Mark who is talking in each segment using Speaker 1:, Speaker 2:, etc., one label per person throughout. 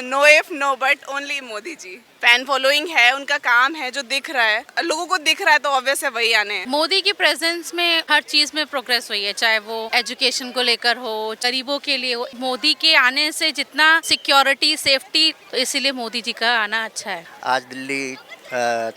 Speaker 1: No if no but only Modi ji. Fan following है, उनका काम है जो दिख रहा है, लोगों को दिख रहा है तो ऑब्वियस है वही आने हैं।
Speaker 2: मोदी की प्रेजेंस में हर चीज में प्रोग्रेस हुई है, चाहे वो एजुकेशन को लेकर हो, गरीबों के लिए हो। मोदी के आने से जितना सिक्योरिटी सेफ्टी, तो इसीलिए मोदी जी का आना अच्छा है।
Speaker 3: आज दिल्ली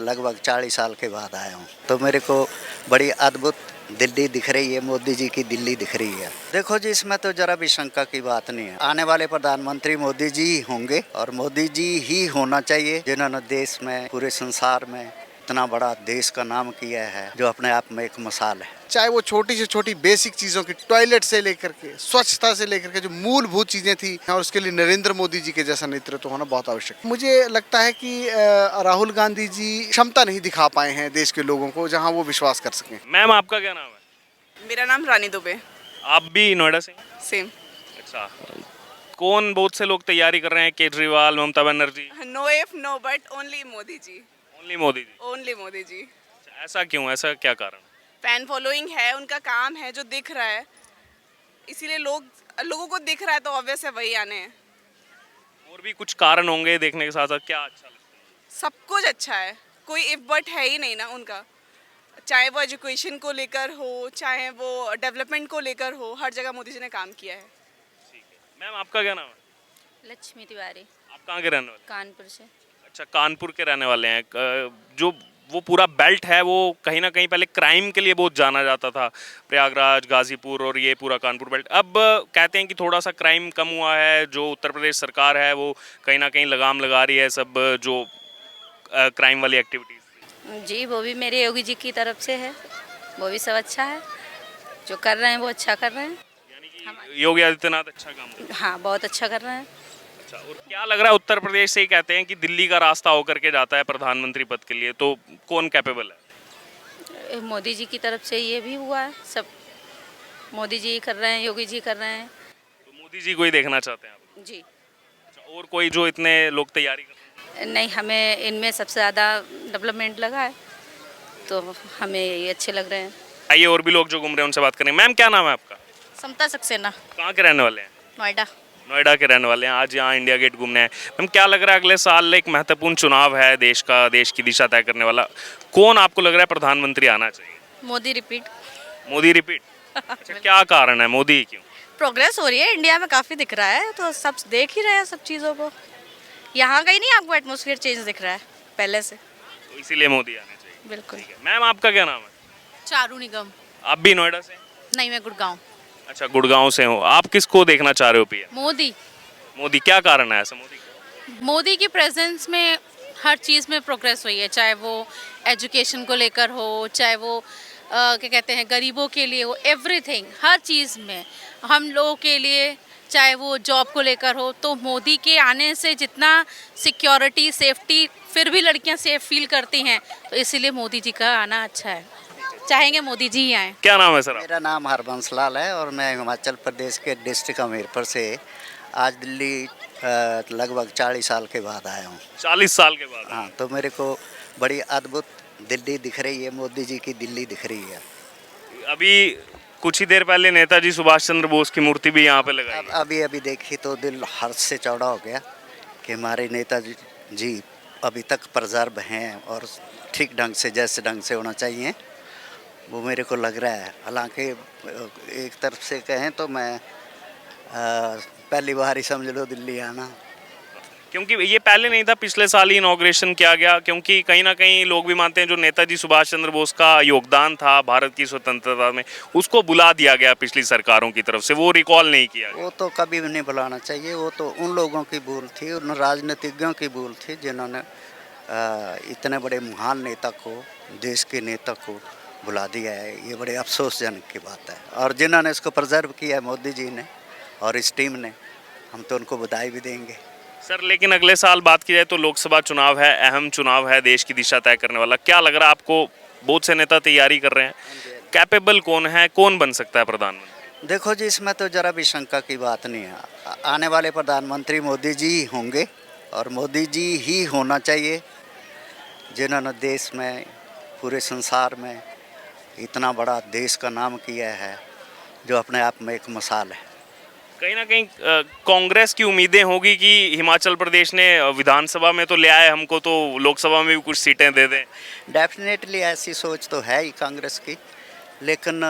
Speaker 3: लगभग 40 साल के बाद आया हूँ, तो मेरे को बड़ी अद्भुत दिल्ली दिख रही है। मोदी जी की दिल्ली दिख रही है। देखो जी, इसमें तो जरा भी शंका की बात नहीं है। आने वाले प्रधानमंत्री मोदी जी ही होंगे और मोदी जी ही होना चाहिए, जिन्होंने देश में, पूरे संसार में इतना बड़ा देश का नाम किया है, जो अपने आप में एक मिसाल है।
Speaker 4: चाहे वो छोटी से छोटी बेसिक चीज़ों की, टॉयलेट से लेकर के स्वच्छता से लेकर के जो मूलभूत चीज़ें थी, और उसके लिए नरेंद्र मोदी जी के जैसा नेतृत्व होना बहुत आवश्यक है। मुझे लगता है कि राहुल गांधी जी क्षमता नहीं दिखा पाए हैं देश के लोगों को जहां वो विश्वास कर सकें।
Speaker 5: मैम आपका क्या नाम है?
Speaker 1: मेरा नाम रानी दुबे।
Speaker 5: आप भी नोएडा से?
Speaker 1: सेम।
Speaker 5: अच्छा, कौन बहुत से लोग तैयारी कर रहे हैं? Kejriwal, Mamata Banerjee?
Speaker 1: No if no but only Modi ji.
Speaker 5: Only Modi ji?
Speaker 1: Only Modi ji.
Speaker 5: अच्छा, ऐसा क्यों? ऐसा क्या कारण?
Speaker 1: फैन फॉलोइंग है, उनका काम है जो दिख रहा है, इसीलिए लोगों को दिख रहा है तो ऑब्वियस है वही आने हैं।
Speaker 5: और भी कुछ कारण होंगे देखने के साथ साथ, क्या अच्छा लगता है?
Speaker 1: सब कुछ अच्छा है, कोई इफ बट है ही नहीं ना उनका। चाहे वो एजुकेशन को लेकर हो, चाहे वो डेवलपमेंट को लेकर हो, हर जगह मोदी जी ने काम किया है।
Speaker 5: ठीक है। मैम आपका क्या नाम है?
Speaker 2: लक्ष्मी तिवारी,
Speaker 5: आप कहाँ के रहने वाले हैं?
Speaker 2: कानपुर से।
Speaker 5: अच्छा, कानपुर के रहने वाले हैं। जो वो पूरा बेल्ट है वो कहीं ना कहीं पहले क्राइम के लिए बहुत जाना जाता था, प्रयागराज, गाजीपुर और ये पूरा कानपुर बेल्ट। अब कहते हैं कि थोड़ा सा क्राइम कम हुआ है। जो उत्तर प्रदेश सरकार है वो कहीं ना कहीं लगाम लगा रही है सब जो क्राइम वाली एक्टिविटीज़।
Speaker 2: जी, वो भी मेरे योगी जी की तरफ से है, वो भी सब अच्छा है, जो कर रहे हैं वो अच्छा कर रहे हैं।
Speaker 5: यानी कि योगी आदित्यनाथ अच्छा काम कर रहे हैं।
Speaker 2: हाँ, बहुत अच्छा कर रहे हैं।
Speaker 5: अच्छा, और क्या लग रहा है, उत्तर प्रदेश से ही कहते हैं कि दिल्ली का रास्ता होकर के जाता है प्रधानमंत्री पद के लिए, तो कौन कैपेबल है?
Speaker 2: मोदी जी की तरफ से ये भी हुआ है, सब मोदी जी कर रहे हैं, योगी जी कर रहे हैं।
Speaker 5: तो मोदी जी को ही देखना चाहते हैं आप?
Speaker 2: जी
Speaker 5: अच्छा, और कोई जो इतने लोग तैयारी कर रहे हैं?
Speaker 2: नहीं, हमें इनमें सबसे ज़्यादा डेवलपमेंट लगा है, तो हमें ये अच्छे लग रहे हैं।
Speaker 5: आइए और भी लोग जो घूम रहे हैं उनसे बात करें। मैम क्या नाम है आपका?
Speaker 2: समता सक्सेना,
Speaker 5: कहाँ के रहने वाले हैं?
Speaker 2: नोएडा।
Speaker 5: नोएडा के रहने वाले हैं। आज यहाँ इंडिया गेट घूमने हैं। मैम क्या लग रहा है, अगले साल एक महत्वपूर्ण चुनाव है देश का, देश की दिशा तय करने वाला, कौन आपको लग रहा है प्रधानमंत्री आना चाहिए?
Speaker 2: मोदी रिपीट।
Speaker 5: मोदी रिपीट? अच्छा, क्या कारण है, मोदी क्यों?
Speaker 2: प्रोग्रेस हो रही है इंडिया में, काफ़ी दिख रहा है, तो सब देख ही रहे हैं सब चीज़ों को। यहाँ का ही नहीं आपको एटमॉस्फेयर चेंज दिख रहा है पहले से।
Speaker 5: तो इसीलिए मोदी आने चाहिए।
Speaker 2: बिल्कुल।
Speaker 5: ठीक है। मैम आपका क्या नाम है?
Speaker 2: चारू निगम।
Speaker 5: आप भी नोएडा से?
Speaker 2: नहीं, मैं गुड़गांव।
Speaker 5: अच्छा, गुड़गांव से हो। आप किसको देखना चाह रहे हो पीएम?
Speaker 2: मोदी।
Speaker 5: मोदी, क्या कारण है ऐसा मोदी?
Speaker 2: मोदी की प्रेजेंस में हर चीज़ में प्रोग्रेस हुई है, चाहे वो एजुकेशन को लेकर हो, चाहे वो क्या कहते हैं गरीबों के लिए हो, एवरीथिंग, हर चीज़ में हम लोगों के लिए, चाहे वो जॉब को लेकर हो, तो मोदी के आने से जितना सिक्योरिटी सेफ्टी, फिर भी लड़कियां सेफ फील करती हैं, तो इसीलिए मोदी जी का आना अच्छा है, चाहेंगे मोदी जी ही आए।
Speaker 5: क्या नाम है सर?
Speaker 3: मेरा नाम हरबंस लाल है और मैं हिमाचल प्रदेश के डिस्ट्रिक्ट हमीरपुर से आज दिल्ली लगभग 40 साल के बाद आया हूँ।
Speaker 5: 40 साल के बाद?
Speaker 3: हाँ, तो मेरे को बड़ी अद्भुत दिल्ली दिख रही है। मोदी जी की दिल्ली दिख रही है।
Speaker 5: अभी कुछ ही देर पहले नेताजी सुभाष चंद्र बोस की मूर्ति भी यहाँ पे लगाई है।
Speaker 3: अभी अभी देखी तो दिल हर्ष से चौड़ा हो गया कि हमारे नेताजी जी अभी तक प्रिजर्व हैं और ठीक ढंग से, जैसे ढंग से होना चाहिए, वो मेरे को लग रहा है। हालांकि एक तरफ से कहें तो मैं पहली बार ही समझ लो दिल्ली आना,
Speaker 5: क्योंकि ये पहले नहीं था, पिछले साल ही इनॉग्रेशन किया गया, क्योंकि कहीं ना कहीं लोग भी मानते हैं जो नेताजी सुभाष चंद्र बोस का योगदान था भारत की स्वतंत्रता में, उसको बुला दिया गया पिछली सरकारों की तरफ से, वो रिकॉल नहीं किया गया।
Speaker 3: वो तो कभी भी नहीं बुलाना चाहिए। वो तो उन लोगों की भूल थी, उन राजनीतिज्ञों की भूल थी जिन्होंने इतने बड़े महान नेता को, देश के नेता को बुला दिया है। ये बड़े अफसोसजनक की बात है। और जिन्होंने इसको प्रिजर्व किया है, मोदी जी ने और इस टीम ने, हम तो उनको बधाई भी देंगे।
Speaker 5: सर, लेकिन अगले साल बात की जाए तो लोकसभा चुनाव है, अहम चुनाव है, देश की दिशा तय करने वाला। क्या लग रहा है आपको, बहुत से नेता तैयारी कर रहे हैं, कैपेबल कौन है, कौन बन सकता है प्रधानमंत्री?
Speaker 3: देखो जी, इसमें तो ज़रा भी शंका की बात नहीं है। आने वाले प्रधानमंत्री मोदी जी ही होंगे और मोदी जी ही होना चाहिए, जिन्होंने देश में, पूरे संसार में इतना बड़ा देश का नाम किया है, जो अपने आप में एक मिसाल है।
Speaker 5: कहीं ना कहीं कांग्रेस की उम्मीदें होगी कि हिमाचल प्रदेश ने विधानसभा में तो ले आए हमको, तो लोकसभा में भी कुछ सीटें दे दें।
Speaker 3: डेफिनेटली ऐसी सोच तो है ही कांग्रेस की, लेकिन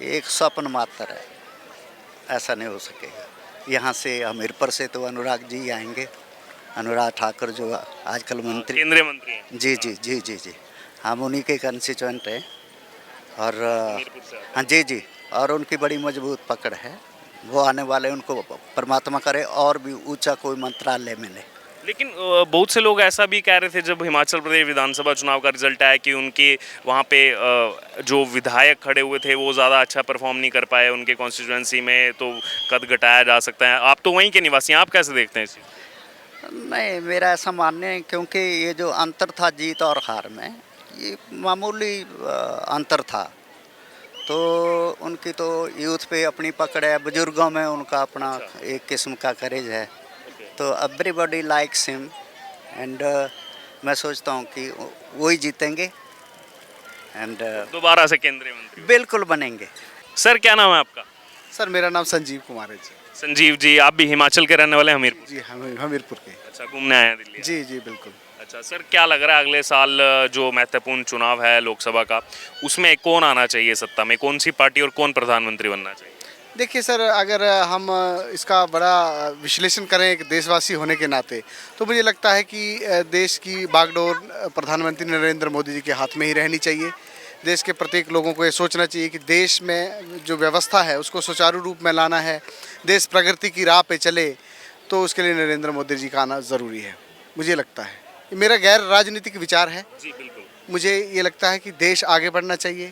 Speaker 3: एक स्वप्न मात्र है, ऐसा नहीं हो सकेगा। यहाँ से हमीरपुर से तो अनुराग जी आएंगे, अनुराग ठाकुर जो आजकल मंत्री,
Speaker 5: केंद्रीय मंत्री हैं।
Speaker 3: जी जी जी जी जी, हम उन्हीं के कंस्टिट्यूएंट हैं। और
Speaker 5: हमीरपुर से आते
Speaker 3: हाँ जी जी, और उनकी बड़ी मजबूत पकड़ है। वो आने वाले, उनको परमात्मा करे और भी ऊंचा कोई मंत्रालय मिले।
Speaker 5: लेकिन बहुत से लोग ऐसा भी कह रहे थे जब हिमाचल प्रदेश विधानसभा चुनाव का रिजल्ट आया कि उनके वहाँ पे जो विधायक खड़े हुए थे वो ज़्यादा अच्छा परफॉर्म नहीं कर पाए उनके कॉन्स्टिट्यूंसी में, तो कद घटाया जा सकता है। आप तो वहीं के निवासी हैं, आप कैसे देखते हैं इसे?
Speaker 3: नहीं, मेरा ऐसा मानना है, क्योंकि ये जो अंतर था जीत और हार में, ये मामूली अंतर था। तो उनकी तो यूथ पे अपनी पकड़ है, बुजुर्गों में उनका अपना एक किस्म का करेज है। तो एवरीबॉडी लाइक्स हिम, एंड मैं सोचता हूँ कि वही जीतेंगे एंड
Speaker 5: दोबारा से केंद्रीय मंत्री
Speaker 3: बिल्कुल बनेंगे।
Speaker 5: सर क्या नाम है आपका?
Speaker 4: सर मेरा नाम संजीव कुमार है जी।
Speaker 5: संजीव जी, आप भी हिमाचल के रहने वाले हैं? हमीरपुर।
Speaker 4: जी हम हमीरपुर के।
Speaker 5: अच्छा, घूमने आए हैं दिल्ली?
Speaker 4: जी जी बिल्कुल।
Speaker 5: अच्छा सर, क्या लग रहा है अगले साल जो महत्वपूर्ण चुनाव है लोकसभा का, उसमें कौन आना चाहिए सत्ता में, कौन सी पार्टी और कौन प्रधानमंत्री बनना चाहिए?
Speaker 4: देखिए सर, अगर हम इसका बड़ा विश्लेषण करें एक देशवासी होने के नाते, तो मुझे लगता है कि देश की बागडोर प्रधानमंत्री नरेंद्र मोदी जी के हाथ में ही रहनी चाहिए। देश के प्रत्येक लोगों को ये सोचना चाहिए कि देश में जो व्यवस्था है उसको सुचारू रूप में लाना है, देश प्रगति की राह पे चले, तो उसके लिए नरेंद्र मोदी जी का आना ज़रूरी है। मुझे लगता है, ये मेरा गैर राजनीतिक विचार है।
Speaker 5: जी बिल्कुल।
Speaker 4: मुझे ये लगता है कि देश आगे बढ़ना चाहिए।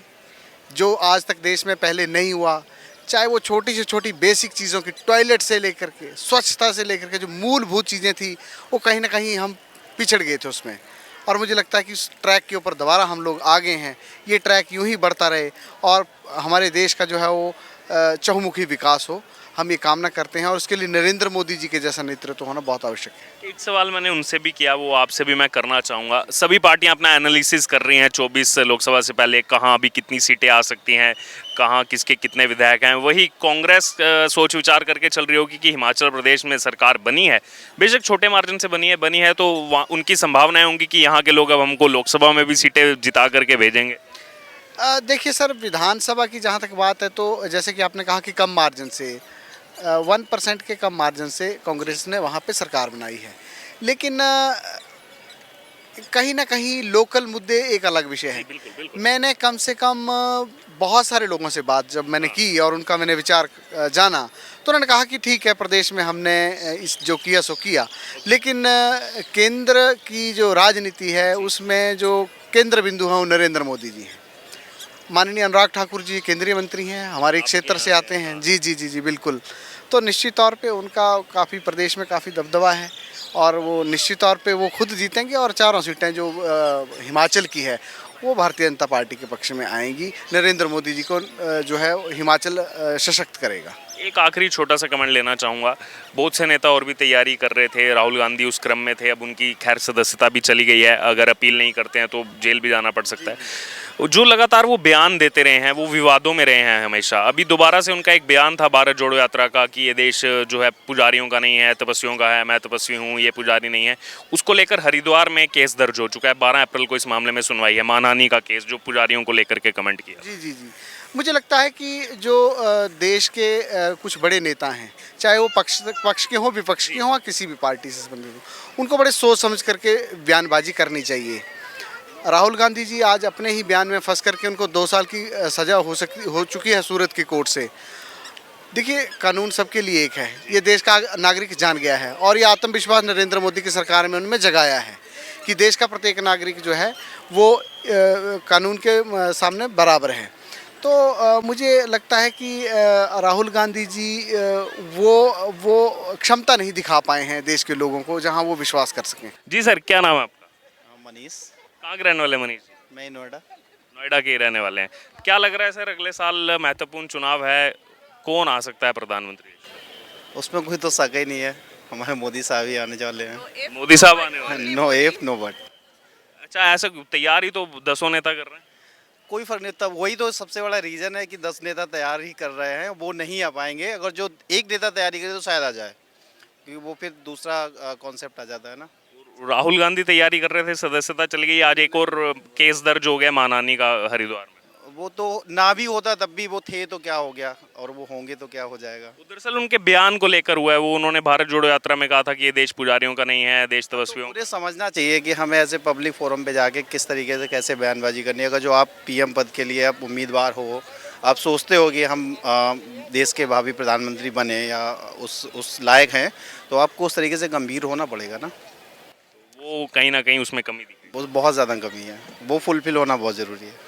Speaker 4: जो आज तक देश में पहले नहीं हुआ, चाहे वो छोटी से छोटी बेसिक चीज़ों की, टॉयलेट से लेकर के, स्वच्छता से लेकर के, जो मूलभूत चीज़ें थी, वो कहीं ना कहीं हम पिछड़ गए थे उसमें। और मुझे लगता है कि उस ट्रैक के ऊपर दोबारा हम लोग आगे हैं। ये ट्रैक यूं ही बढ़ता रहे और हमारे देश का जो है वो चहुमुखी विकास हो, हम ये कामना करते हैं। और उसके लिए नरेंद्र मोदी जी के जैसा नेतृत्व होना बहुत आवश्यक है।
Speaker 5: एक सवाल मैंने उनसे भी किया, वो आपसे भी मैं करना चाहूँगा। सभी पार्टियां अपना एनालिसिस कर रही हैं 24 लोकसभा से पहले, कहाँ अभी कितनी सीटें आ सकती हैं, कहाँ किसके कितने विधायक हैं। वही कांग्रेस सोच विचार करके चल रही होगी कि हिमाचल प्रदेश में सरकार बनी है, बेशक छोटे मार्जिन से बनी है, तो उनकी संभावनाएं होंगी कि यहाँ के लोग अब हमको लोकसभा में भी सीटें जिता करके भेजेंगे।
Speaker 4: देखिए सर, विधानसभा की जहाँ तक बात है, तो जैसे कि आपने कहा कि कम मार्जिन से 1% के कम मार्जिन से कांग्रेस ने वहाँ पे सरकार बनाई है। लेकिन कहीं ना कहीं लोकल मुद्दे एक अलग विषय है। मैंने कम से कम बहुत सारे लोगों से बात जब मैंने की और उनका मैंने विचार जाना, तो उन्होंने कहा कि ठीक है, प्रदेश में हमने इस जो किया सो किया, लेकिन केंद्र की जो राजनीति है उसमें जो केंद्र बिंदु है वो नरेंद्र मोदी जी हैं। माननीय अनुराग ठाकुर जी केंद्रीय मंत्री हैं, हमारे क्षेत्र से आते हैं। जी जी जी जी बिल्कुल। तो निश्चित तौर पे उनका काफ़ी प्रदेश में काफ़ी दबदबा है और वो निश्चित तौर पे वो खुद जीतेंगे और चारों सीटें जो हिमाचल की है वो भारतीय जनता पार्टी के पक्ष में आएंगी। नरेंद्र मोदी जी को जो है हिमाचल सशक्त करेगा।
Speaker 5: एक आखिरी छोटा सा कमेंट लेना चाहूँगा। बहुत से नेता और भी तैयारी कर रहे थे, राहुल गांधी उस क्रम में थे, अब उनकी खैर सदस्यता भी चली गई है, अगर अपील नहीं करते हैं तो जेल भी जाना पड़ सकता है। जो लगातार वो बयान देते रहे हैं, वो विवादों में रहे हैं हमेशा। अभी दोबारा से उनका एक बयान था भारत जोड़ो यात्रा का कि ये देश जो है पुजारियों का नहीं है, तपस्वियों का है, मैं तपस्वी हूँ, ये पुजारी नहीं है। उसको लेकर हरिद्वार में केस दर्ज हो चुका है, 12 अप्रैल को इस मामले में सुनवाई है, मानहानि का केस जो पुजारियों को लेकर के कमेंट किया।
Speaker 4: जी जी जी, मुझे लगता है कि जो देश के कुछ बड़े नेता हैं, चाहे वो पक्ष के हों, विपक्ष के हों, किसी भी पार्टी से संबंधित हों, उनको बड़े सोच समझ करके बयानबाजी करनी चाहिए। राहुल गांधी जी आज अपने ही बयान में फंस करके उनको 2 साल की सज़ा हो चुकी है सूरत की कोर्ट से। देखिए, कानून सबके लिए एक है, ये देश का नागरिक जान गया है और ये आत्मविश्वास नरेंद्र मोदी की सरकार में उनमें जगाया है कि देश का प्रत्येक नागरिक जो है वो कानून के सामने बराबर है। तो मुझे लगता है कि राहुल गांधी जी वो क्षमता नहीं दिखा पाए हैं देश के लोगों को जहां वो विश्वास कर सकें।
Speaker 5: जी सर, क्या नाम है आपका?
Speaker 6: मनीष।
Speaker 5: कहाँ के रहने वाले मनीष जी?
Speaker 6: मैं नोएडा।
Speaker 5: नोएडा के ही रहने वाले हैं। क्या लग रहा है सर, अगले साल महत्वपूर्ण चुनाव है, कौन आ सकता है प्रधानमंत्री?
Speaker 6: उसमें कोई तो सका ही नहीं है, हमारे मोदी साहब ही आने वाले हैं।
Speaker 5: मोदी साहब आने वाले हैं।
Speaker 6: No if no but.
Speaker 5: अच्छा, ऐसा तैयारी तो 10 नेता कर रहे हैं।
Speaker 6: कोई फर्क नहीं, तब वही तो सबसे बड़ा रीज़न है कि 10 नेता तैयार ही कर रहे हैं, वो नहीं आ पाएंगे। अगर जो एक नेता तैयारी करे तो शायद आ जाए, क्योंकि वो फिर दूसरा कॉन्सेप्ट आ जाता है ना।
Speaker 5: राहुल गांधी तैयारी कर रहे थे, सदस्यता चली गई, आज एक और केस दर्ज हो गया मानहानि का हरिद्वार में।
Speaker 6: वो तो ना भी होता तब भी वो थे तो क्या हो गया, और वो होंगे तो क्या हो जाएगा।
Speaker 5: वो दरअसल उनके बयान को लेकर हुआ है, वो उन्होंने भारत जोड़ो यात्रा में कहा था कि ये देश पुजारियों का नहीं है, देश तपस्वियों का।
Speaker 6: पूरे समझना चाहिए कि हमें ऐसे पब्लिक फोरम पे जाके किस तरीके से कैसे बयानबाजी करनी है। अगर जो आप पीएम पद के लिए आप उम्मीदवार हो, आप सोचते हो कि हम देश के भावी प्रधानमंत्री बने या उस लायक हैं, तो आपको उस तरीके से गंभीर होना पड़ेगा ना।
Speaker 5: वो कहीं ना कहीं उसमें कमी दिखी।
Speaker 6: वो बहुत ज़्यादा कमी है, वो फुलफिल होना बहुत ज़रूरी है।